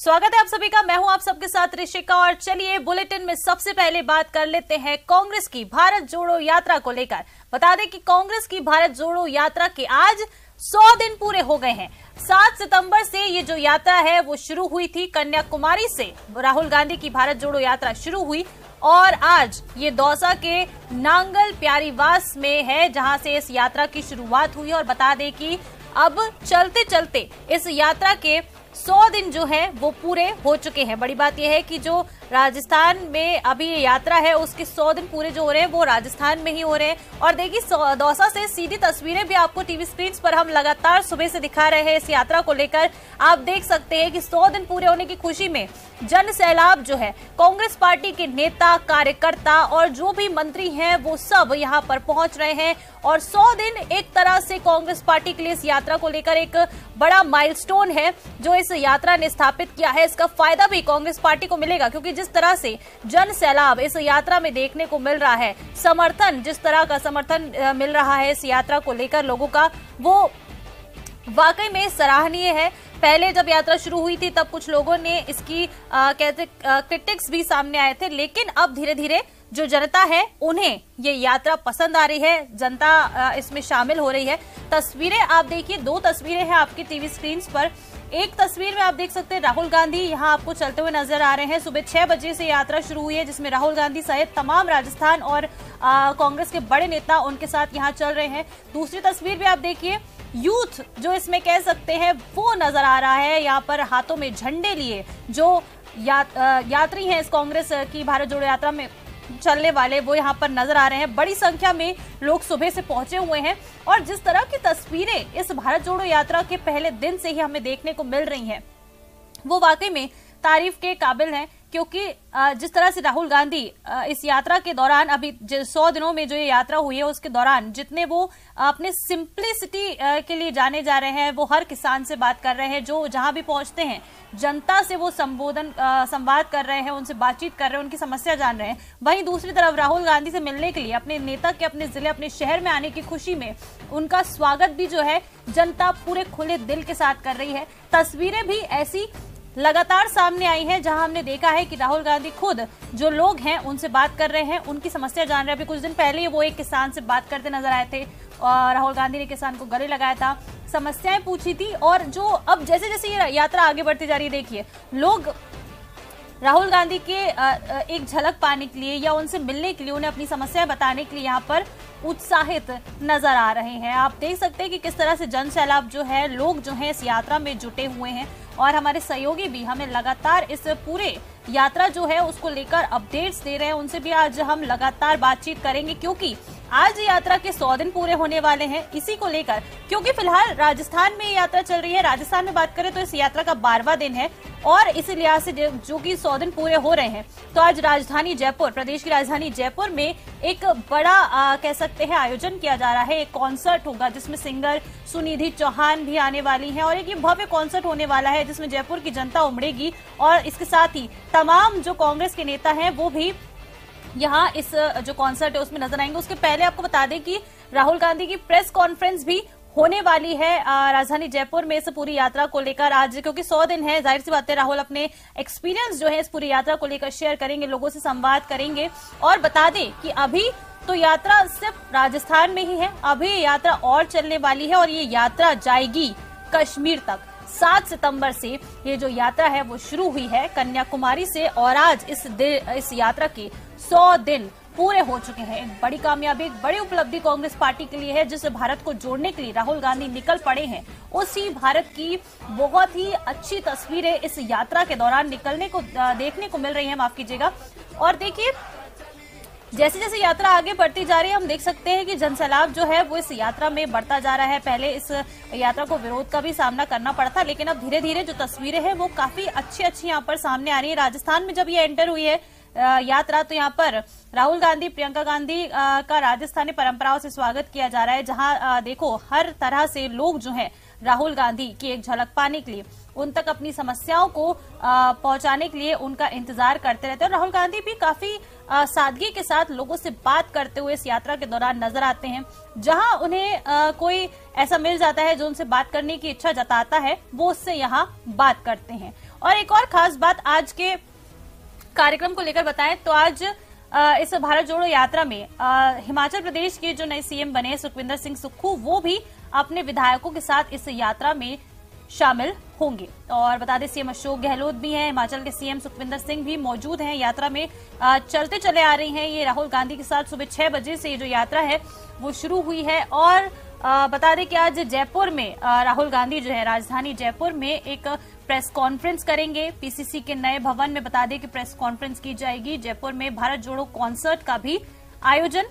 स्वागत है आप सभी का। मैं हूं आप सबके साथ ऋषिका और चलिए बुलेटिन में सबसे पहले बात कर लेते हैं कांग्रेस की भारत जोड़ो यात्रा को लेकर। बता दें कि कांग्रेस की भारत जोड़ो यात्रा के आज 100 दिन पूरे हो गए हैं। 7 सितंबर से ये जो यात्रा है वो शुरू हुई थी। कन्याकुमारी से राहुल गांधी की भारत जोड़ो यात्रा शुरू हुई और आज ये दौसा के नांगल प्यारीवास में है जहां से इस यात्रा की शुरुआत हुई। और बता दें कि अब चलते चलते इस यात्रा के 100 दिन जो है वो पूरे हो चुके हैं। बड़ी बात यह है कि जो राजस्थान में अभी ये यात्रा है उसके 100 दिन पूरे जो हो रहे हैं वो राजस्थान में ही हो रहे हैं। और देखिए दौसा से सीधी तस्वीरें भी आपको टीवी स्क्रीन पर हम लगातार सुबह से दिखा रहे हैं। इस यात्रा को लेकर आप देख सकते हैं कि 100 दिन पूरे होने की खुशी में जन सैलाब जो है कांग्रेस पार्टी के नेता कार्यकर्ता और जो भी मंत्री हैं वो सब यहाँ पर पहुंच रहे हैं। और 100 दिन एक तरह से कांग्रेस पार्टी के लिए इस यात्रा को लेकर एक बड़ा माइलस्टोन है जो इस यात्रा ने स्थापित किया है। इसका फायदा भी कांग्रेस पार्टी को मिलेगा क्योंकि जिस तरह से जन सैलाब इस यात्रा में देखने को मिल रहा है, समर्थन जिस तरह का समर्थन मिल रहा है इस यात्रा को लेकर लोगों का, वो वाकई में सराहनीय है। पहले जब यात्रा शुरू हुई थी तब कुछ लोगों ने इसकी क्रिटिक्स भी सामने आए थे, लेकिन अब धीरे धीरे जो जनता है उन्हें ये यात्रा पसंद आ रही है, जनता इसमें शामिल हो रही है। तस्वीरें आप देखिए, 2 तस्वीरें हैं आपकी टीवी स्क्रीन पर। एक तस्वीर में आप देख सकते हैं राहुल गांधी यहाँ आपको चलते हुए नजर आ रहे हैं। सुबह 6 बजे से यात्रा शुरू हुई है जिसमें राहुल गांधी सहित तमाम राजस्थान और कांग्रेस के बड़े नेता उनके साथ यहाँ चल रहे हैं। दूसरी तस्वीर भी आप देखिए, यूथ जो इसमें कह सकते हैं वो नजर आ रहा है। यहाँ पर हाथों में झंडे लिए जो यात्री हैं इस कांग्रेस की भारत जोड़ो यात्रा में चलने वाले, वो यहाँ पर नजर आ रहे हैं। बड़ी संख्या में लोग सुबह से पहुंचे हुए हैं और जिस तरह की तस्वीरें इस भारत जोड़ो यात्रा के पहले दिन से ही हमें देखने को मिल रही हैं वो वाकई में तारीफ के काबिल हैं। क्योंकि जिस तरह से राहुल गांधी इस यात्रा के दौरान अभी 100 दिनों में जो ये यात्रा हुई है उसके दौरान जितने वो अपने सिंप्लिसिटी के लिए जाने जा रहे हैं, वो हर किसान से बात कर रहे हैं, जो जहां भी पहुंचते हैं जनता से वो संवाद कर रहे हैं, उनसे बातचीत कर रहे हैं, उनकी समस्या जान रहे हैं। वहीं दूसरी तरफ राहुल गांधी से मिलने के लिए अपने नेता के अपने जिले अपने शहर में आने की खुशी में उनका स्वागत भी जो है जनता पूरे खुले दिल के साथ कर रही है। तस्वीरें भी ऐसी लगातार सामने आई है जहां हमने देखा है कि राहुल गांधी खुद जो लोग हैं उनसे बात कर रहे हैं, उनकी समस्या जान रहे हैं। अभी कुछ दिन पहले वो एक किसान से बात करते नजर आए थे और राहुल गांधी ने किसान को गले लगाया था, समस्याएं पूछी थी। और जो अब जैसे जैसे ये यात्रा आगे बढ़ती जा रही है, देखिए लोग राहुल गांधी के एक झलक पाने के लिए या उनसे मिलने के लिए, उन्हें अपनी समस्याएं बताने के लिए यहाँ पर उत्साहित नजर आ रहे हैं। आप देख सकते हैं कि किस तरह से जन सैलाब जो है, लोग जो हैं इस यात्रा में जुटे हुए हैं और हमारे सहयोगी भी हमें लगातार इस पूरे यात्रा जो है उसको लेकर अपडेट्स दे रहे हैं। उनसे भी आज हम लगातार बातचीत करेंगे क्योंकि आज यात्रा के 100 दिन पूरे होने वाले हैं। इसी को लेकर क्योंकि फिलहाल राजस्थान में यात्रा चल रही है, राजस्थान में बात करें तो इस यात्रा का 12वां दिन है और इसी लिहाज से जो कि 100 दिन पूरे हो रहे हैं तो आज राजधानी जयपुर, प्रदेश की राजधानी जयपुर में एक बड़ा कह सकते हैं आयोजन किया जा रहा है। एक कॉन्सर्ट होगा जिसमें सिंगर सुनिधि चौहान भी आने वाली हैं और एक ये भव्य कॉन्सर्ट होने वाला है जिसमें जयपुर की जनता उमड़ेगी और इसके साथ ही तमाम जो कांग्रेस के नेता हैं वो भी यहाँ इस जो कॉन्सर्ट है उसमें नजर आएंगे। उसके पहले आपको बता दें कि राहुल गांधी की प्रेस कॉन्फ्रेंस भी होने वाली है राजधानी जयपुर में इस पूरी यात्रा को लेकर आज, क्योंकि 100 दिन है, जाहिर सी बात है राहुल अपने एक्सपीरियंस जो है इस पूरी यात्रा को लेकर शेयर करेंगे, लोगों से संवाद करेंगे। और बता दें कि अभी तो यात्रा सिर्फ राजस्थान में ही है, अभी यात्रा और चलने वाली है और ये यात्रा जाएगी कश्मीर तक। 7 सितंबर से ये जो यात्रा है वो शुरू हुई है कन्याकुमारी से और आज इस यात्रा के 100 दिन पूरे हो चुके हैं। एक बड़ी कामयाबी, एक बड़ी उपलब्धि कांग्रेस पार्टी के लिए है जिस भारत को जोड़ने के लिए राहुल गांधी निकल पड़े हैं। उसी भारत की बहुत ही अच्छी तस्वीरें इस यात्रा के दौरान देखने को मिल रही है, माफ कीजिएगा। और देखिए जैसे जैसे यात्रा आगे बढ़ती जा रही है हम देख सकते हैं कि जनसैलाब जो है वो इस यात्रा में बढ़ता जा रहा है। पहले इस यात्रा को विरोध का भी सामना करना पड़ा था, लेकिन अब धीरे धीरे जो तस्वीरें हैं वो काफी अच्छी यहाँ पर सामने आ रही है। राजस्थान में जब ये एंटर हुई है यात्रा तो यहाँ पर राहुल गांधी, प्रियंका गांधी का राजस्थानी परंपराओं से स्वागत किया जा रहा है, जहां देखो हर तरह से लोग जो हैं राहुल गांधी की एक झलक पाने के लिए, उन तक अपनी समस्याओं को पहुंचाने के लिए उनका इंतजार करते रहते हैं। और राहुल गांधी भी काफी सादगी के साथ लोगों से बात करते हुए इस यात्रा के दौरान नजर आते हैं। जहां उन्हें कोई ऐसा मिल जाता है जो उनसे बात करने की इच्छा जताता है, वो उससे यहाँ बात करते हैं। और एक और खास बात आज के कार्यक्रम को लेकर बताएं तो आज इस भारत जोड़ो यात्रा में हिमाचल प्रदेश के जो नए सीएम बने सुखविंदर सिंह सुक्खू, वो भी अपने विधायकों के साथ इस यात्रा में शामिल होंगे। और बता दें सीएम अशोक गहलोत भी हैं, हिमाचल के सीएम सुखविंदर सिंह भी मौजूद हैं यात्रा में। चलते चले आ रही हैं ये राहुल गांधी के साथ। सुबह 6 बजे से ये जो यात्रा है वो शुरू हुई है। और बता दें कि आज जयपुर में राहुल गांधी जो है राजधानी जयपुर में एक प्रेस कॉन्फ्रेंस करेंगे। पीसीसी के नए भवन में बता दें कि प्रेस कॉन्फ्रेंस की जाएगी। जयपुर में भारत जोड़ो कॉन्सर्ट का भी आयोजन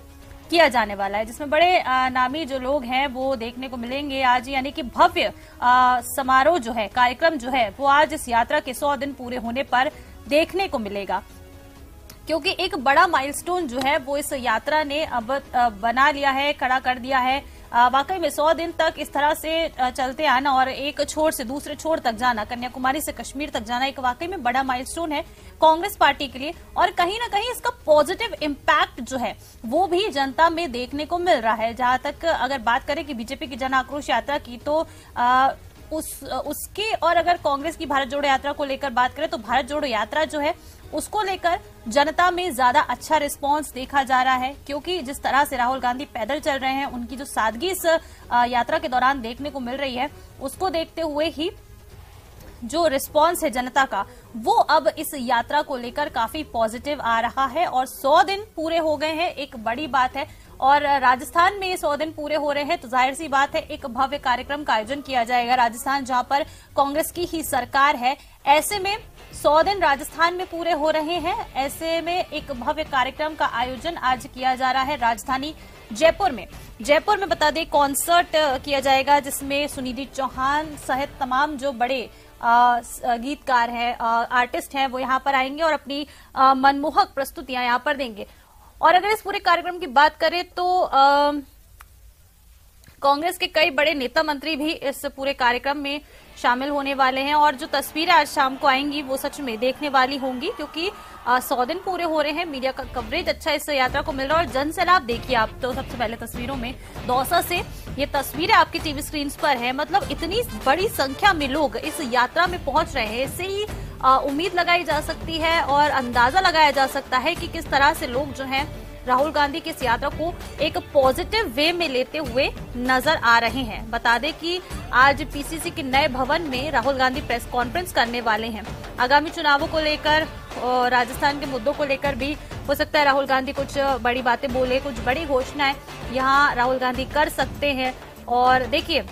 किया जाने वाला है, जिसमें बड़े नामी जो लोग हैं वो देखने को मिलेंगे आज, यानी कि भव्य समारोह जो है, कार्यक्रम जो है वो आज इस यात्रा के 100 दिन पूरे होने पर देखने को मिलेगा। क्योंकि एक बड़ा माइलस्टोन जो है वो इस यात्रा ने अब बना लिया है, खड़ा कर दिया है। वाकई में 100 दिन तक इस तरह से चलते आना और एक छोर से दूसरे छोर तक जाना, कन्याकुमारी से कश्मीर तक जाना, एक वाकई में बड़ा माइलस्टोन है कांग्रेस पार्टी के लिए। और कहीं ना कहीं इसका पॉजिटिव इम्पैक्ट जो है वो भी जनता में देखने को मिल रहा है। जहां तक अगर बात करें कि बीजेपी की जन आक्रोश यात्रा की तो उसके और अगर कांग्रेस की भारत जोड़ो यात्रा को लेकर बात करें तो भारत जोड़ो यात्रा जो है उसको लेकर जनता में ज्यादा अच्छा रिस्पांस देखा जा रहा है। क्योंकि जिस तरह से राहुल गांधी पैदल चल रहे हैं, उनकी जो सादगी इस यात्रा के दौरान देखने को मिल रही है, उसको देखते हुए ही जो रिस्पांस है जनता का वो अब इस यात्रा को लेकर काफी पॉजिटिव आ रहा है। और 100 दिन पूरे हो गए हैं, एक बड़ी बात है। और राजस्थान में ये 100 दिन पूरे हो रहे हैं तो जाहिर सी बात है एक भव्य कार्यक्रम का आयोजन किया जाएगा। राजस्थान जहां पर कांग्रेस की ही सरकार है, ऐसे में 100 दिन राजस्थान में पूरे हो रहे हैं, ऐसे में एक भव्य कार्यक्रम का आयोजन आज किया जा रहा है राजधानी जयपुर में। जयपुर में बता दें कॉन्सर्ट किया जाएगा, जिसमें सुनिधि चौहान सहित तमाम जो बड़े गीतकार हैं, आर्टिस्ट हैं, वो यहाँ पर आएंगे और अपनी मनमोहक प्रस्तुतियां यहाँ पर देंगे। और अगर इस पूरे कार्यक्रम की बात करें तो कांग्रेस के कई बड़े नेता मंत्री भी इस पूरे कार्यक्रम में शामिल होने वाले हैं। और जो तस्वीरें आज शाम को आएंगी वो सच में देखने वाली होंगी, क्योंकि 100 दिन पूरे हो रहे हैं, मीडिया का कवरेज अच्छा इस यात्रा को मिल रहा है। और जनसैलाब देखिए आप तो सबसे पहले तस्वीरों में दौसा से ये तस्वीरें आपकी टीवी स्क्रीन पर है। मतलब इतनी बड़ी संख्या में लोग इस यात्रा में पहुंच रहे हैं, इससे ही उम्मीद लगाई जा सकती है और अंदाजा लगाया जा सकता है कि किस तरह से लोग जो हैं राहुल गांधी की इस यात्रा को एक पॉजिटिव वे में लेते हुए नजर आ रहे हैं। बता दें कि आज पीसीसी के नए भवन में राहुल गांधी प्रेस कॉन्फ्रेंस करने वाले हैं। आगामी चुनावों को लेकर और राजस्थान के मुद्दों को लेकर भी हो सकता है राहुल गांधी कुछ बड़ी बातें बोले, कुछ बड़ी घोषणाएं यहाँ राहुल गांधी कर सकते हैं। और देखिए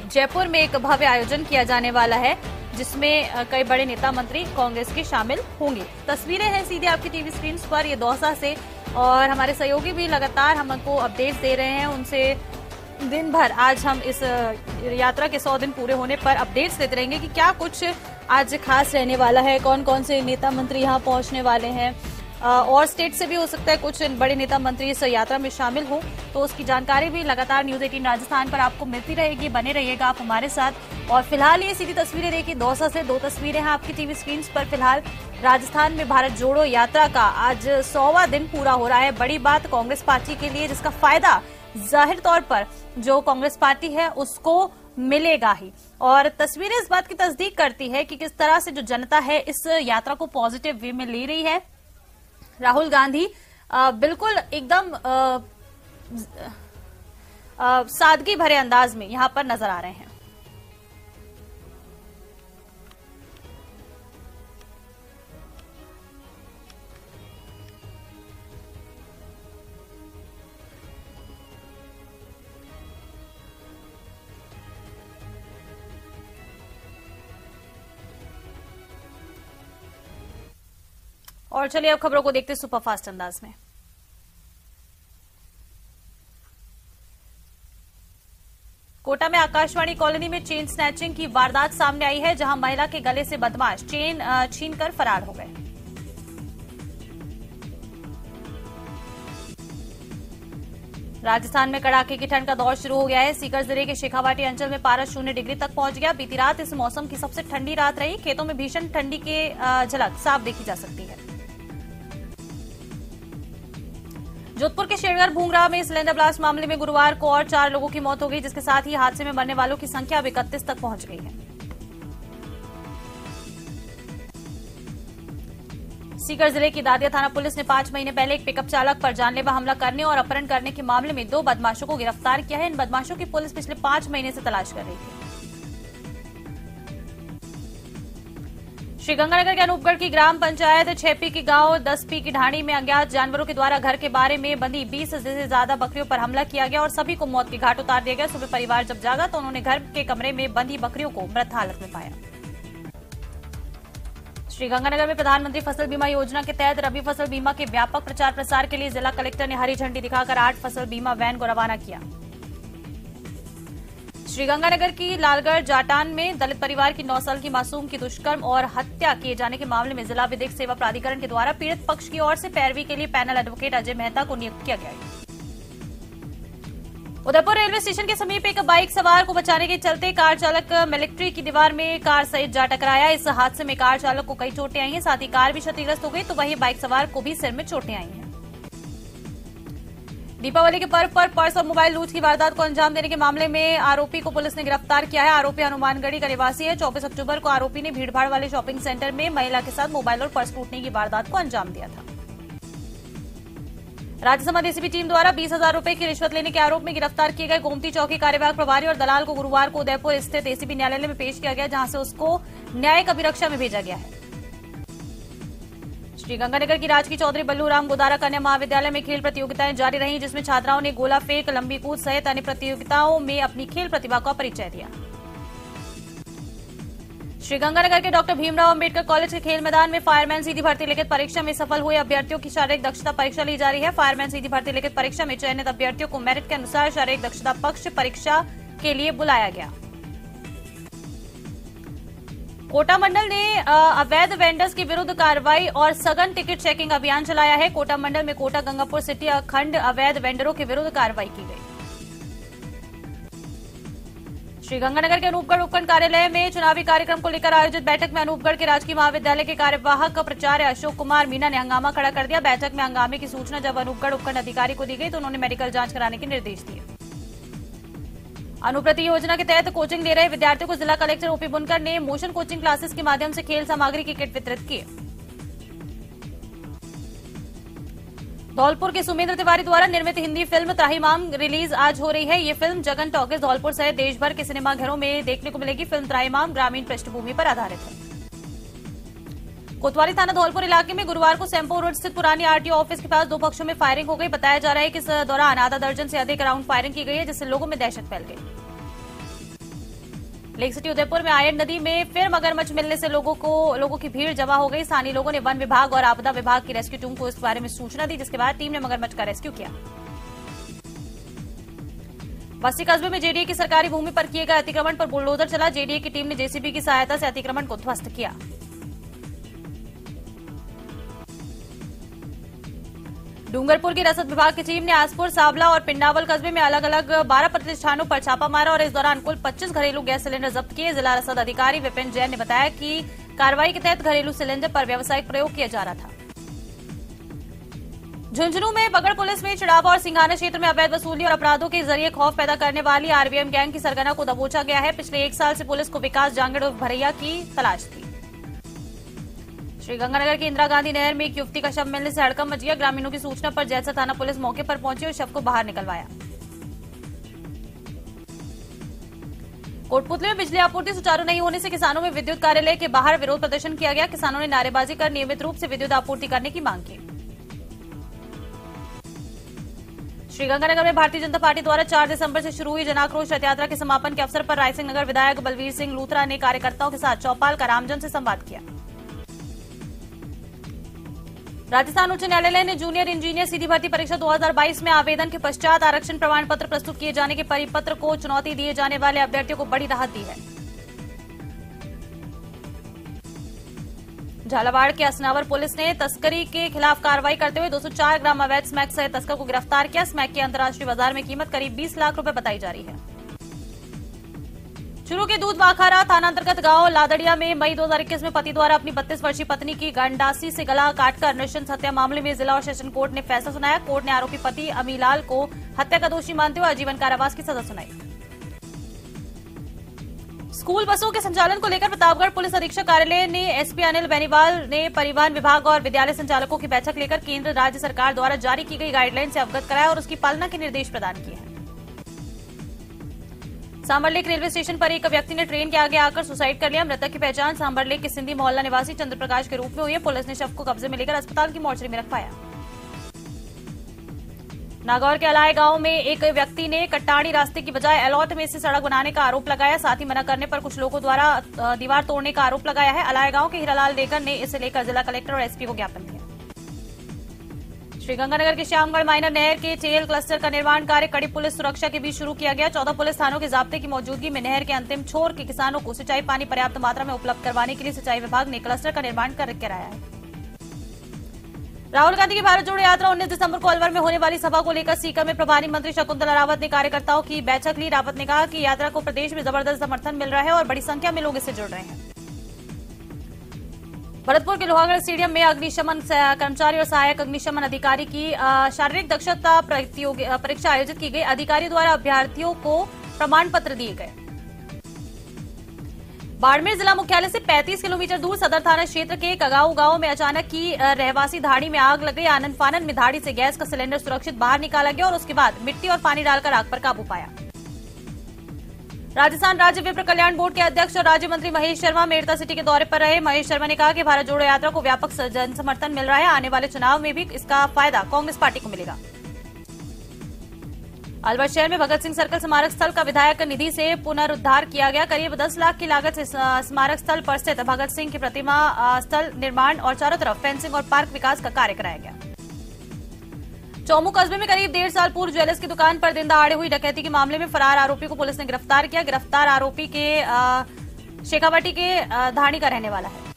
जयपुर में एक भव्य आयोजन किया जाने वाला है, जिसमें कई बड़े नेता मंत्री कांग्रेस के शामिल होंगे। तस्वीरें हैं सीधे आपकी टीवी स्क्रीन पर ये दौसा से, और हमारे सहयोगी भी लगातार हमको अपडेट्स दे रहे हैं। उनसे दिन भर आज हम इस यात्रा के 100 दिन पूरे होने पर अपडेट्स देते रहेंगे कि क्या कुछ आज खास रहने वाला है, कौन कौन से नेता मंत्री यहाँ पहुंचने वाले हैं। और स्टेट से भी हो सकता है कुछ बड़े नेता मंत्री इस यात्रा में शामिल हो, तो उसकी जानकारी भी लगातार न्यूज 18 राजस्थान पर आपको मिलती रहेगी। बने रहिएगा आप हमारे साथ। और फिलहाल ये सीधी तस्वीरें देखिए दौसा से, 2 तस्वीरें हैं आपकी टीवी स्क्रीन पर। फिलहाल राजस्थान में भारत जोड़ो यात्रा का आज 100वां दिन पूरा हो रहा है। बड़ी बात कांग्रेस पार्टी के लिए, जिसका फायदा जाहिर तौर पर जो कांग्रेस पार्टी है उसको मिलेगा ही। और तस्वीरें इस बात की तस्दीक करती है कि किस तरह से जो जनता है इस यात्रा को पॉजिटिव वे में ले रही है। राहुल गांधी बिल्कुल एकदम सादगी भरे अंदाज में यहां पर नजर आ रहे हैं। और चलिए अब खबरों को देखते सुपरफास्ट अंदाज में। कोटा में आकाशवाणी कॉलोनी में चेन स्नैचिंग की वारदात सामने आई है, जहां महिला के गले से बदमाश चेन छीनकर फरार हो गए। राजस्थान में कड़ाके की ठंड का दौर शुरू हो गया है। सीकर जिले के शेखावाटी अंचल में पारा 0 डिग्री तक पहुंच गया। बीती रात इस मौसम की सबसे ठंडी रात रही। खेतों में भीषण ठंडी के झलक साफ देखी जा सकती है। जोधपुर के शेरगढ़ भूंगरा में सिलेंडर ब्लास्ट मामले में गुरुवार को और 4 लोगों की मौत हो गई, जिसके साथ ही हादसे में मरने वालों की संख्या अब 31 तक पहुंच गई है। सीकर जिले की दादिया थाना पुलिस ने 5 महीने पहले एक पिकअप चालक पर जानलेवा हमला करने और अपहरण करने के मामले में 2 बदमाशों को गिरफ्तार किया है। इन बदमाशों की पुलिस पिछले 5 महीने से तलाश कर रही थी। श्रीगंगानगर के अनूपगढ़ की ग्राम पंचायत 6P के गांव 10P की ढाणी में अज्ञात जानवरों के द्वारा घर के बारे में बंधी 20 से ज्यादा बकरियों पर हमला किया गया और सभी को मौत के घाट उतार दिया गया। सुबह परिवार जब जागा तो उन्होंने घर के कमरे में बंधी बकरियों को मृत हालत में पाया। श्रीगंगानगर में प्रधानमंत्री फसल बीमा योजना के तहत रबी फसल बीमा के व्यापक प्रचार प्रसार के लिए जिला कलेक्टर ने हरी झंडी दिखाकर 8 फसल बीमा वैन को रवाना किया। श्रीगंगानगर की लालगढ़ जाटान में दलित परिवार की 9 साल की मासूम की दुष्कर्म और हत्या किए जाने के मामले में जिला विधिक सेवा प्राधिकरण के द्वारा पीड़ित पक्ष की ओर से पैरवी के लिए पैनल एडवोकेट अजय मेहता को नियुक्त किया गया है। उदयपुर रेलवे स्टेशन के समीप एक बाइक सवार को बचाने के चलते कार चालक मिलिट्री की दीवार में कार सहित जा टकराया। इस हादसे में कार चालक को कई चोटें आई हैं, साथ ही कार भी क्षतिग्रस्त हो गई तो वहीं बाइक सवार को भी सिर में चोटें आई हैं। दीपावली के पर्व पर पर्स और मोबाइल लूट की वारदात को अंजाम देने के मामले में आरोपी को पुलिस ने गिरफ्तार किया है। आरोपी हनुमानगढ़ी का निवासी है। 24 अक्टूबर को आरोपी ने भीड़भाड़ वाले शॉपिंग सेंटर में महिला के साथ मोबाइल और पर्स लूटने की वारदात को अंजाम दिया था। राज्यसभा एसीबी टीम द्वारा 20,000 रुपए की रिश्वत लेने के आरोप में गिरफ्तार किए गए गोमती चौकी कार्यवाहक प्रभारी और दलाल को गुरुवार को उदयपुर स्थित एसीबी न्यायालय में पेश किया गया, जहां से उसको न्यायिक अभिरक्षा में भेजा गया है। श्रीगंगानगर की राजकीय चौधरी बल्लूराम गोदारा कन्या महाविद्यालय में खेल प्रतियोगिताएं जारी रही, जिसमें छात्राओं ने गोला फेंक, लंबी कूद सहित अन्य प्रतियोगिताओं में अपनी खेल प्रतिभा का परिचय दिया। श्रीगंगानगर के डॉक्टर भीमराव अंबेडकर कॉलेज के खेल मैदान में फायरमैन सीधी भर्ती लिखित परीक्षा में सफल हुए अभ्यर्थियों की शारीरिक दक्षता परीक्षा ली जा रही है। फायरमैन सीधी भर्ती लिखित परीक्षा में चयनित अभ्यर्थियों को मेरिट के अनुसार शारीरिक दक्षता पक्ष परीक्षा के लिए बुलाया गया। कोटा मंडल ने अवैध वेंडर्स के विरुद्ध कार्रवाई और सघन टिकट चेकिंग अभियान चलाया है। कोटा मंडल में कोटा गंगापुर सिटी अखंड अवैध वेंडरों के विरुद्ध कार्रवाई की गई। श्रीगंगानगर के अनूपगढ़ उपखंड कार्यालय में चुनावी कार्यक्रम को लेकर आयोजित बैठक में अनूपगढ़ के राजकीय महाविद्यालय के कार्यवाहक प्राचार्य अशोक कुमार मीना ने हंगामा खड़ा कर दिया। बैठक में हंगामे की सूचना जब अनूपगढ़ उपखंड अधिकारी को दी गई तो उन्होंने मेडिकल जांच कराने के निर्देश दिए। अनुप्रति योजना के तहत कोचिंग ले रहे विद्यार्थियों को जिला कलेक्टर ओपी बुनकर ने मोशन कोचिंग क्लासेस के माध्यम से खेल सामग्री की किट वितरित की। धौलपुर के सुमेंद्र तिवारी द्वारा निर्मित हिंदी फिल्म त्राहिमाम रिलीज आज हो रही है। ये फिल्म जगन टॉकीज धौलपुर सहित देश भर के सिनेमाघरों में देखने को मिलेगी। फिल्म त्राहिमाम ग्रामीण पृष्ठभूमि पर आधारित है। कोतवाली थाना धौलपुर इलाके में गुरुवार को सेम्पो रोड स्थित पुरानी आरटीओ ऑफिस के पास 2 पक्षों में फायरिंग हो गई। बताया जा रहा है कि इस दौरान आधा दर्जन से अधिक राउंड फायरिंग की गई है, जिससे लोगों में दहशत फैल गई। लेक सिटी उदयपुर में आयन नदी में फिर मगरमच्छ मिलने से लोगों की भीड़ जमा हो गई। स्थानीय लोगों ने वन विभाग और आपदा विभाग की रेस्क्यू टीम को इस बारे में सूचना दी, जिसके बाद टीम ने मगरमच्छ का रेस्क्यू किया। बस्ती कस्बे में जेडीए की सरकारी भूमि पर किए गए अतिक्रमण पर बुलडोजर चला। जेडीए की टीम ने जेसीबी की सहायता से अतिक्रमण को ध्वस्त किया। डूंगरपुर की रसद विभाग की टीम ने आसपुर, सावला और पिंडावल कस्बे में अलग अलग 12 प्रतिष्ठानों पर छापा मारा और इस दौरान कुल 25 घरेलू गैस सिलेंडर जब्त किए। जिला रसद अधिकारी विपिन जैन ने बताया कि कार्रवाई के तहत घरेलू सिलेंडर पर व्यावसायिक प्रयोग किया जा रहा था। झुंझुनू में बगड़ पुलिस में चिड़ावा और सिंघाना क्षेत्र में अवैध वसूली और अपराधों के जरिए खौफ पैदा करने वाली आरबीएम गैंग की सरगना को दबोचा गया है। पिछले 1 साल से पुलिस को विकास जांगड़ और भरैया की तलाश थी। श्रीगंगानगर की इंदिरा गांधी नहर में एक युवती का शव मिलने से हड़कंप मच गया। ग्रामीणों की सूचना पर जैसा थाना पुलिस मौके पर पहुंची और शव को बाहर निकलवाया। कोटपुतली में बिजली आपूर्ति सुचारू नहीं होने से किसानों में विद्युत कार्यालय के बाहर विरोध प्रदर्शन किया गया। किसानों ने नारेबाजी कर नियमित रूप से विद्युत आपूर्ति करने की मांग की। श्रीगंगानगर में भारतीय जनता पार्टी द्वारा 4 दिसंबर से शुरू हुई जनाक्रोश रथ यात्रा के समापन के अवसर पर रायसिंह नगर विधायक बलवीर सिंह लूथरा ने कार्यकर्ताओं के साथ चौपाल कर आमजन से संवाद किया। राजस्थान उच्च न्यायालय ने जूनियर इंजीनियर सीधी भर्ती परीक्षा 2022 में आवेदन के पश्चात आरक्षण प्रमाण पत्र प्रस्तुत किए जाने के परिपत्र को चुनौती दिए जाने वाले अभ्यर्थियों को बड़ी राहत दी है। झालावाड़ के असनावर पुलिस ने तस्करी के खिलाफ कार्रवाई करते हुए 204 ग्राम अवैध स्मैक सहित तस्कर को गिरफ्तार किया। स्मैक की अंतर्राष्ट्रीय बाजार में कीमत करीब 20 लाख रुपए बताई जा रही है। चूरू के दूध वाखारा थाना अंतर्गत गांव लादड़िया में मई 2021 में पति द्वारा अपनी 32 वर्षीय पत्नी की गंडासी से गला काटकर नृशंस हत्या मामले में जिला और सेशन कोर्ट ने फैसला सुनाया। कोर्ट ने आरोपी पति अमीलाल को हत्या का दोषी मानते हुए आजीवन कारावास की सजा सुनाई। स्कूल बसों के संचालन को लेकर प्रतापगढ़ पुलिस अधीक्षक कार्यालय ने एसपी अनिल बेनीवाल ने परिवहन विभाग और विद्यालय संचालकों की बैठक लेकर केंद्र राज्य सरकार द्वारा जारी की गई गाइडलाइन से अवगत कराया और उसकी पालना के निर्देश प्रदान किए हैं। सांभरलेक रेलवे स्टेशन पर एक व्यक्ति ने ट्रेन के आगे आकर सुसाइड कर लिया। मृतक की पहचान सांभरलेक के सिंधी मोहल्ला निवासी चंद्रप्रकाश के रूप में हुई है। पुलिस ने शव को कब्जे में लेकर अस्पताल की मोर्चरी में रखवाया। नागौर के अलाय गांव में एक व्यक्ति ने कट्टाड़ी रास्ते की बजाय अलॉट में से सड़क बनाने का आरोप लगाया। साथ ही मना करने पर कुछ लोगों द्वारा दीवार तोड़ने का आरोप लगाया है। अलाय गांव के हीरालाल देगर ने इसे लेकर जिला कलेक्टर और एसपी को ज्ञापन दिया। श्रीगंगानगर के श्यामगढ़ माइनर नहर के चेल क्लस्टर का निर्माण कार्य कड़ी पुलिस सुरक्षा के बीच शुरू किया गया। 14 पुलिस थानों के जाब्ते की मौजूदगी में नहर के अंतिम छोर के किसानों को सिंचाई पानी पर्याप्त मात्रा में उपलब्ध करवाने के लिए सिंचाई विभाग ने क्लस्टर का निर्माण कराया है। राहुल गांधी की भारत जोड़ो यात्रा 19 दिसंबर को अलवर में होने वाली सभा को लेकर सीकर में प्रभारी मंत्री शकुंतला रावत ने कार्यकर्ताओं की बैठक ली। रावत ने कहा कि यात्रा को प्रदेश में जबरदस्त समर्थन मिल रहा है और बड़ी संख्या में लोग इससे जुड़ रहे हैं। भरतपुर के लोहागढ़ स्टेडियम में अग्निशमन कर्मचारी और सहायक अग्निशमन अधिकारी की शारीरिक दक्षता परीक्षा आयोजित की गई। अधिकारी द्वारा अभ्यर्थियों को प्रमाण पत्र दिए गए। बाड़मेर जिला मुख्यालय से 35 किलोमीटर दूर सदर थाना क्षेत्र के कगाऊ गांव में अचानक की रहवासी धाड़ी में आग लग गई। आनंद फानन में धाड़ी से गैस का सिलेंडर सुरक्षित बाहर निकाला गया और उसके बाद मिट्टी और पानी डालकर आग पर काबू पाया। राजस्थान राज्य विप्र कल्याण बोर्ड के अध्यक्ष और राज्य मंत्री महेश शर्मा मेड़ता सिटी के दौरे पर रहे। महेश शर्मा ने कहा कि भारत जोड़ो यात्रा को व्यापक जन समर्थन मिल रहा है। आने वाले चुनाव में भी इसका फायदा कांग्रेस पार्टी को मिलेगा। अलवर शहर में भगत सिंह सर्कल स्मारक स्थल का विधायक निधि से पुनरुद्धार किया गया। करीब 10 लाख की लागत से स्मारक स्थल पर स्थित भगत सिंह की प्रतिमा स्थल निर्माण और चारों तरफ फेंसिंग और पार्क विकास का कार्य कराया गया। चौमू कस्बे में करीब 1.5 साल पूर्व ज्वेलर्स की दुकान पर दिन दहाड़े हुई डकैती के मामले में फरार आरोपी को पुलिस ने गिरफ्तार किया। गिरफ्तार आरोपी के शेखावाटी के धाणी का रहने वाला है।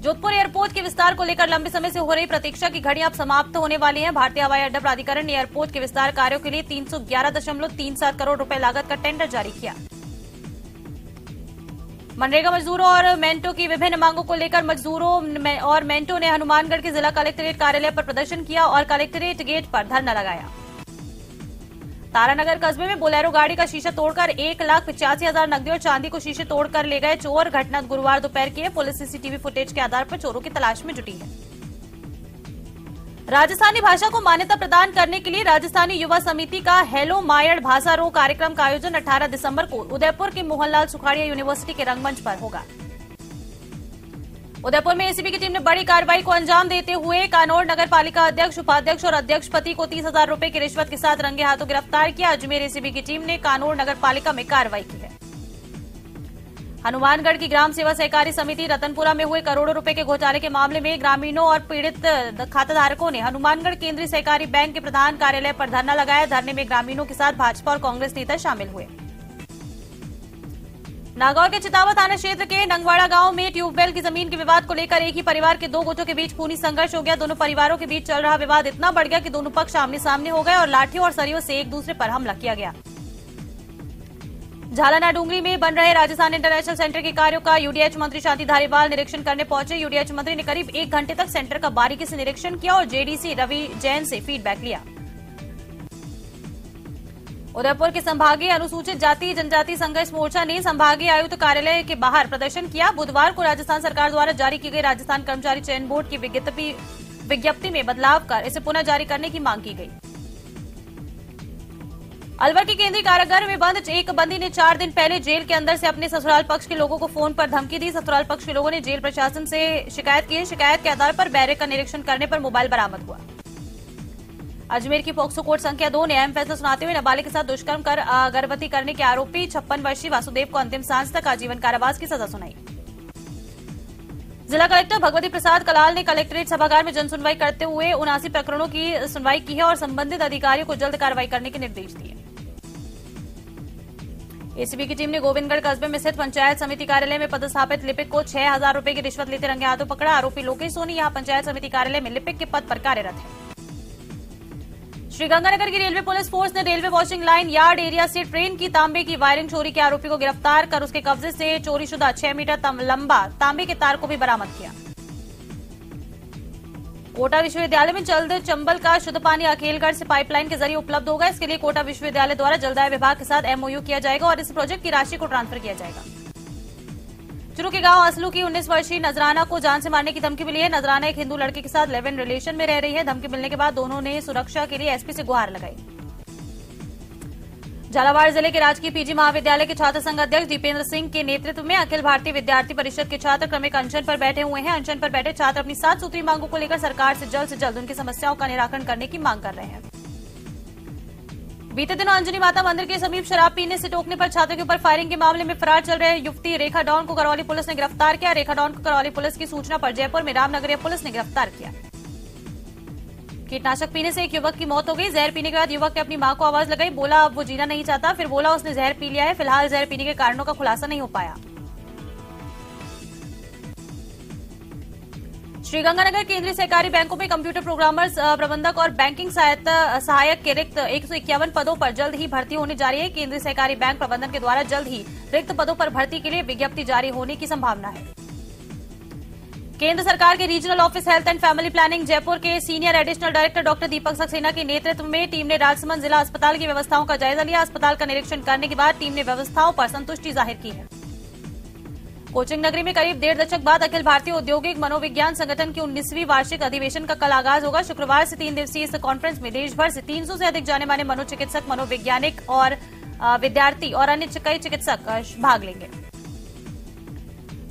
जोधपुर एयरपोर्ट के विस्तार को लेकर लंबे समय से हो रही प्रतीक्षा की घड़ी अब समाप्त होने वाली है। भारतीय हवाई अड्डा प्राधिकरण ने एयरपोर्ट के विस्तार कार्यों के लिए 311.37 करोड़ रुपए लागत का टेंडर जारी किया। मनरेगा मजदूरों और मेंटो की विभिन्न मांगों को लेकर मजदूरों और मेंटो ने हनुमानगढ़ के जिला कलेक्ट्रेट कार्यालय पर प्रदर्शन किया और कलेक्ट्रेट गेट पर धरना लगाया। तारानगर कस्बे में बोलेरो गाड़ी का शीशा तोड़कर 1,85,000 नकदी और चांदी को शीशे तोड़कर ले गए चोर। घटना गुरुवार दोपहर की है। पुलिस सीसीटीवी फुटेज के आधार पर चोरों की तलाश में जुटी है। राजस्थानी भाषा को मान्यता प्रदान करने के लिए राजस्थानी युवा समिति का हेलो मायड़ भाषा रो कार्यक्रम का आयोजन 18 दिसंबर को उदयपुर के मोहनलाल सुखाड़िया यूनिवर्सिटी के रंगमंच पर होगा। उदयपुर में एसीबी की टीम ने बड़ी कार्रवाई को अंजाम देते हुए कानौर नगर पालिका अध्यक्ष, उपाध्यक्ष और अध्यक्ष पति को 30,000 रुपए की रिश्वत के साथ रंगे हाथों गिरफ्तार किया। अजमेर एसीबी की टीम ने कानौर नगर पालिका में कार्रवाई की है। हनुमानगढ़ की ग्राम सेवा सहकारी समिति रतनपुरा में हुए करोड़ों रुपए के घोटाले के मामले में ग्रामीणों और पीड़ित खाताधारकों ने हनुमानगढ़ केंद्रीय सहकारी बैंक के प्रधान कार्यालय पर धरना लगाया। धरने में ग्रामीणों के साथ भाजपा और कांग्रेस नेता शामिल हुए। नागौर के चितावा थाना क्षेत्र के नंगवाड़ा गांव में ट्यूबवेल की जमीन के विवाद को लेकर एक ही परिवार के 2 गुटों के बीच खूनी संघर्ष हो गया। दोनों परिवारों के बीच चल रहा विवाद इतना बढ़ गया कि दोनों पक्ष आमने सामने हो गए और लाठियों और सरियों से एक दूसरे पर हमला किया गया। झालाना डूंगरी में बन रहे राजस्थान इंटरनेशनल सेंटर के कार्यों का यूडीएच मंत्री शांति धारीवाल निरीक्षण करने पहुंचे। यूडीएच मंत्री ने करीब 1 घंटे तक सेंटर का बारीकी से निरीक्षण किया और जेडीसी रवि जैन से फीडबैक लिया। उदयपुर के संभागीय अनुसूचित जाति जनजाति संघर्ष मोर्चा ने संभागीय आयुक्त कार्यालय के बाहर प्रदर्शन किया। बुधवार को राजस्थान सरकार द्वारा जारी की गई राजस्थान कर्मचारी चयन बोर्ड की विज्ञप्ति में बदलाव कर इसे पुनः जारी करने की मांग की गई। अलवर के केंद्रीय कारागार में बंद एक बंदी ने 4 दिन पहले जेल के अंदर से अपने ससुराल पक्ष के लोगों को फोन पर धमकी दी। ससुराल पक्ष के लोगों ने जेल प्रशासन से शिकायत की है। शिकायत के आधार पर बैरक का निरीक्षण करने पर मोबाइल बरामद हुआ। अजमेर की पोक्सो कोर्ट संख्या 2 ने अहम फैसला सुनाते हुए नाबालिग के साथ दुष्कर्म कर गर्भवती करने के आरोपी 56 वर्षीय वासुदेव को अंतिम सांस तक आजीवन कारावास की सजा सुनाई। जिला कलेक्टर भगवती प्रसाद कलाल ने कलेक्ट्रेट सभागार में जनसुनवाई करते हुए 79 प्रकरणों की सुनवाई की है और संबंधित अधिकारियों को जल्द कार्रवाई करने के निर्देश दिए। एसीबी की टीम ने गोविंदगढ़ कस्बे में स्थित पंचायत समिति कार्यालय में पदस्थापित लिपिक को 6,000 रुपए की रिश्वत लेते रंगे हाथों पकड़ा। आरोपी लोकेश सोनी यहां पंचायत समिति कार्यालय में लिपिक के पद पर कार्यरत है। श्रीगंगानगर की रेलवे पुलिस फोर्स ने railway washing line yard area से ट्रेन की तांबे की वायरिंग चोरी के आरोपी को गिरफ्तार कर उसके कब्जे से चोरीशुदा 6 मीटर लंबा तांबे के तार को भी बरामद किया। कोटा विश्वविद्यालय में जल्द चंबल का शुद्ध पानी अखेलगढ़ से पाइपलाइन के जरिए उपलब्ध होगा। इसके लिए कोटा विश्वविद्यालय द्वारा जलदाय विभाग के साथ एमओयू किया जाएगा और इस प्रोजेक्ट की राशि को ट्रांसफर किया जाएगा। चुरू के गांव असलू की 19 वर्षीय नजराना को जान से मारने की धमकी मिली है। नजराना एक हिंदू लड़के के साथ लिव इन रिलेशन में रह रही है। धमकी मिलने के बाद दोनों ने सुरक्षा के लिए एसपी से गुहार लगाई। झालावाड़ जिले के राजकीय पीजी महाविद्यालय के छात्र संघ अध्यक्ष दीपेंद्र सिंह के नेतृत्व में अखिल भारतीय विद्यार्थी परिषद के छात्र क्रमिक अनशन पर बैठे हुए हैं। अनशन पर बैठे छात्र अपनी 7 सूत्री मांगों को लेकर सरकार से जल्द उनकी समस्याओं का निराकरण करने की मांग कर रहे हैं। बीते दिनों अंजनी माता मंदिर के समीप शराब पीने से टोकने पर छात्रों के ऊपर फायरिंग के मामले में फरार चल रहे युवती रेखा डॉन को करौली पुलिस ने गिरफ्तार किया। रेखा डॉन को करौली पुलिस की सूचना पर जयपुर में रामनगरिया पुलिस ने गिरफ्तार किया। कीटनाशक पीने से एक युवक की मौत हो गई। जहर पीने के बाद युवक ने अपनी मां को आवाज लगाई। बोला अब वो जीना नहीं चाहता, फिर बोला उसने जहर पी लिया है। फिलहाल जहर पीने के कारणों का खुलासा नहीं हो पाया। श्रीगंगानगर केंद्रीय सहकारी बैंकों में कंप्यूटर प्रोग्रामर्स, प्रबंधक और बैंकिंग सहायक के रिक्त 151 पदों पर जल्द ही भर्ती होने जा रही है। केंद्रीय सहकारी बैंक प्रबंधन के द्वारा जल्द ही रिक्त पदों पर भर्ती के लिए विज्ञप्ति जारी होने की संभावना है। केंद्र सरकार के regional office health and family planning Jaipur के senior additional director doctor Deepak Saxena के नेतृत्व में टीम ने राजसमंद जिला अस्पताल की व्यवस्थाओं का जायजा लिया। अस्पताल का निरीक्षण करने के बाद टीम ने व्यवस्थाओं पर संतुष्टि जाहिर की है। कोचिंग नगरी में करीब 1.5 दशक बाद अखिल भारतीय औद्योगिक मनोविज्ञान संगठन की 19वीं वार्षिक अधिवेशन का कल आगाज होगा। शुक्रवार से 3 दिवसीय इस कॉन्फ्रेंस में देश भर से 300 से अधिक जाने माने मनोचिकित्सक, मनोवैज्ञानिक और विद्यार्थी और अन्य कई चिकित्सक भाग लेंगे।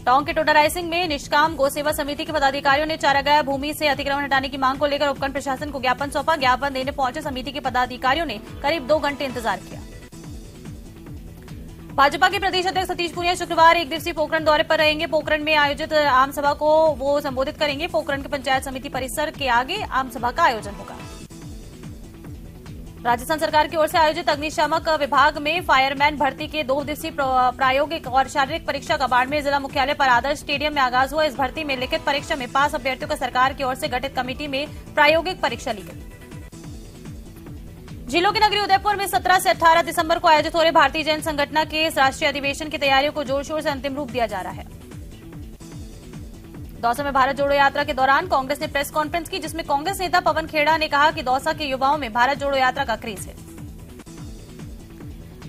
टोंक के टोडा रायसिंह में निष्काम गौ सेवा समिति के पदाधिकारियों ने चारागाह भूमि से अतिक्रमण हटाने की मांग को लेकर उपखंड प्रशासन को ज्ञापन सौंपा। ज्ञापन देने पहुंचे समिति के पदाधिकारियों ने करीब 2 घंटे इंतजार किया। भाजपा के प्रदेश अध्यक्ष सतीश पूनिया शुक्रवार 1 दिवसीय पोखरण दौरे पर रहेंगे। पोखरण में आयोजित आम सभा को वो संबोधित करेंगे। पोखरण के पंचायत समिति परिसर के आगे आम सभा का आयोजन होगा। राजस्थान सरकार की ओर से आयोजित अग्निशामक विभाग में फायरमैन भर्ती के 2 दिवसीय प्रायोगिक और शारीरिक परीक्षा का बाड़मेर जिला मुख्यालय पर आदर्श स्टेडियम में आगाज हुआ। इस भर्ती में लिखित परीक्षा में पास अभ्यर्थियों का सरकार की ओर से गठित कमेटी में प्रायोगिक परीक्षा ली गई। झीलों की नगरी उदयपुर में 17 से 18 दिसंबर को आयोजित हो रहे भारतीय जैन संगठन के इस राष्ट्रीय अधिवेशन की तैयारियों को जोर शोर से अंतिम रूप दिया जा रहा है। दौसा में भारत जोड़ो यात्रा के दौरान कांग्रेस ने प्रेस कॉन्फ्रेंस की, जिसमें कांग्रेस नेता पवन खेड़ा ने कहा कि दौसा के युवाओं में भारत जोड़ो यात्रा का क्रेज है।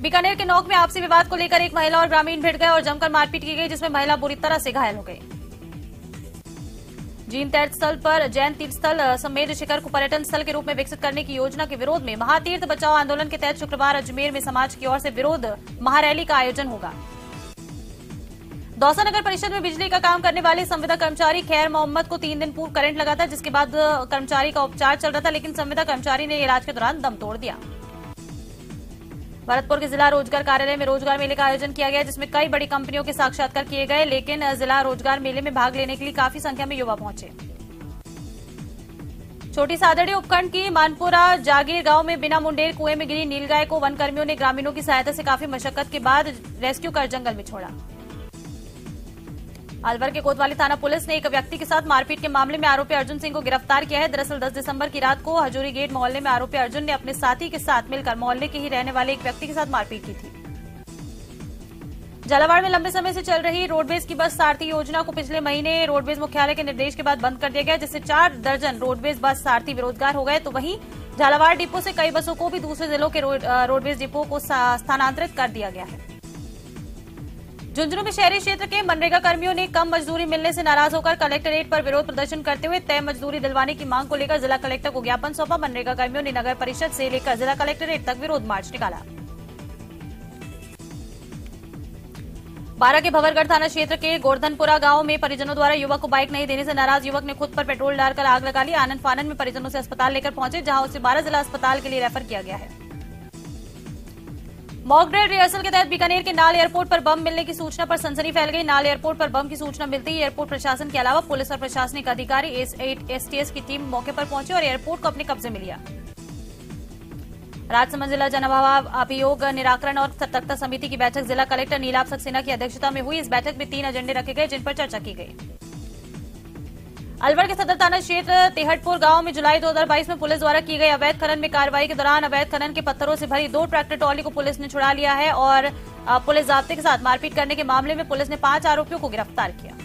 बीकानेर के नौक में आपसी विवाद को लेकर एक महिला और ग्रामीण भिड़ गए और जमकर मारपीट की गई, जिसमें महिला बुरी तरह से घायल हो गई। जैन तीर्थ स्थल समेत शिखर को पर्यटन स्थल के रूप में विकसित करने की योजना के विरोध में महातीर्थ बचाओ आंदोलन के तहत शुक्रवार अजमेर में समाज की ओर से विरोध महारैली का आयोजन होगा। दौसा नगर परिषद में बिजली का काम करने वाले संविदा कर्मचारी खैर मोहम्मद को 3 दिन पूर्व करंट लगा था, जिसके बाद कर्मचारी का उपचार चल रहा था, लेकिन संविदा कर्मचारी ने इलाज के दौरान दम तोड़ दिया। भरतपुर के जिला रोजगार कार्यालय में रोजगार मेले का आयोजन किया गया, जिसमें कई बड़ी कंपनियों के साक्षात्कार किए गए, लेकिन जिला रोजगार मेले में भाग लेने के लिए काफी संख्या में युवा पहुंचे। छोटी सादड़ी उपखंड की मानपुरा जागीर गांव में बिना मुंडेर कुएं में गिरी नीलगाय को वन कर्मियों ने ग्रामीणों की सहायता से काफी मशक्कत के बाद रेस्क्यू कर जंगल में छोड़ा। अलवर के कोतवाली थाना पुलिस ने एक व्यक्ति के साथ मारपीट के मामले में आरोपी अर्जुन सिंह को गिरफ्तार किया है। दरअसल 10 दिसंबर की रात को हजूरी गेट मोहल्ले में आरोपी अर्जुन ने अपने साथी के साथ मिलकर मोहल्ले के ही रहने वाले एक व्यक्ति के साथ मारपीट की थी। झालावाड़ में लंबे समय से चल रही रोडवेज की बस सारथी योजना को पिछले महीने रोडवेज मुख्यालय के निर्देश के बाद बंद कर दिया गया, जिससे 4 दर्जन रोडवेज बस सारथी बेरोजगार हो गए। तो वहीं झालावाड़ डिपो से कई बसों को भी दूसरे जिलों के रोडवेज डिपो को स्थानांतरित कर दिया गया है। झुंझुनू में शहरी क्षेत्र के मनरेगा कर्मियों ने कम मजदूरी मिलने से नाराज होकर कलेक्ट्रेट पर विरोध प्रदर्शन करते हुए तय मजदूरी दिलवाने की मांग को लेकर जिला कलेक्टर को ज्ञापन सौंपा। मनरेगा कर्मियों ने नगर परिषद से लेकर जिला कलेक्ट्रेट तक विरोध मार्च निकाला। बारां के भंवरगढ़ थाना क्षेत्र के गोवर्धनपुरा गांव में परिजनों द्वारा युवक को बाइक नहीं देने से नाराज युवक ने खुद पर पेट्रोल डालकर आग लगा ली। आनंद फानन में परिजनों से अस्पताल लेकर पहुंचे, जहां उसे 12 जिला अस्पताल के लिए रेफर किया गया है। मॉक ड्रिल रिहर्सल के तहत बीकानेर के नाल एयरपोर्ट पर बम मिलने की सूचना पर सनसनी फैल गई। नाल एयरपोर्ट पर बम की सूचना मिलते ही एयरपोर्ट प्रशासन के अलावा पुलिस और प्रशासनिक अधिकारी एसटीएस की टीम मौके पर पहुंचे और एयरपोर्ट को अपने कब्जे में लिया। राजसमंद जिला जन अभियोग निराकरण और सतर्कता समिति की बैठक जिला कलेक्टर नीलाभ सक्सेना की अध्यक्षता में हुई। इस बैठक में 3 एजेंडे रखे गए, जिन पर चर्चा की गई। अलवर के सदर थाना क्षेत्र तेहटपुर गांव में जुलाई 2022 में पुलिस द्वारा की गई अवैध खनन में कार्रवाई के दौरान अवैध खनन के पत्थरों से भरी 2 ट्रैक्टर ट्रॉली को पुलिस ने छुड़ा लिया है और पुलिस जाब्ते के साथ मारपीट करने के मामले में पुलिस ने 5 आरोपियों को गिरफ्तार किया।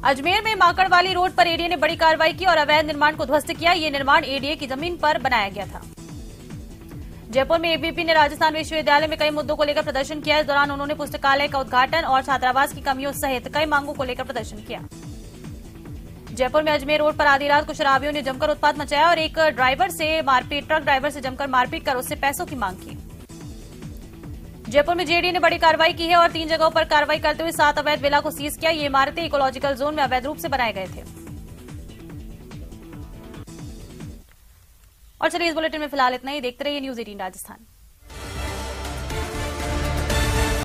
अजमेर में माकड़वाली रोड पर एडीए ने बड़ी कार्रवाई की और अवैध निर्माण को ध्वस्त किया। ये निर्माण एडीए की जमीन पर बनाया गया था। जयपुर में एबीवीपी ने राजस्थान विश्वविद्यालय में कई मुद्दों को लेकर प्रदर्शन किया। इस दौरान उन्होंने पुस्तकालय का उद्घाटन और छात्रावास की कमियों सहित कई मांगों को लेकर प्रदर्शन किया। जयपुर में अजमेर रोड पर आधी रात को शराबियों ने जमकर उत्पात मचाया और एक ट्रक ड्राइवर से जमकर मारपीट कर उससे पैसों की मांग की। जयपुर में जेडीए ने बड़ी कार्रवाई की है और 3 जगहों पर कार्रवाई करते हुए 7 अवैध विला को सीज किया। ये इमारतें इकोलॉजिकल जोन में अवैध रूप से बनाए गए थे। और चलिए इस बुलेटिन में फिलहाल इतना ही। देखते रहिए न्यूज़ 18 राजस्थान।